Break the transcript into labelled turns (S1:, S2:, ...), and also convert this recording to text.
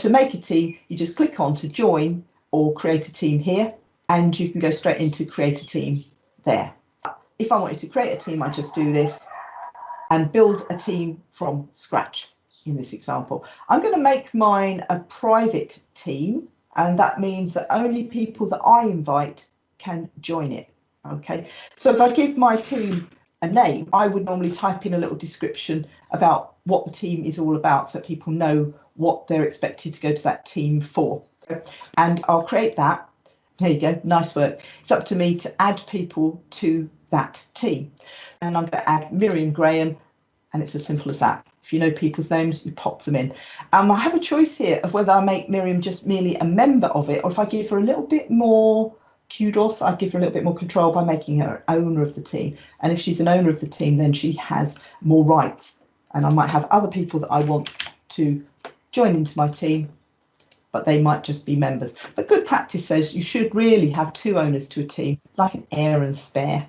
S1: to make a team, you just click on to join or create a team here, and you can go straight into create a team there. If I wanted to create a team, I just do this and build a team from scratch in this example. I'm going to make mine a private team, and that means that only people that I invite can join it. Okay, so if I give my team a name, I would normally type in a little description about what the team is all about so that people know what they're expected to go to that team for. And I'll create that. There you go, nice work. It's up to me to add people to that team. And I'm going to add Miriam Graham, and it's as simple as that. If you know people's names, you pop them in. I have a choice here of whether I make Miriam just merely a member of it, or if I give her a little bit more kudos, I give her a little bit more control by making her an owner of the team. And if she's an owner of the team, then she has more rights. And I might have other people that I want to join into my team, but they might just be members. But good practice says you should really have 2 owners to a team, like an heir and spare.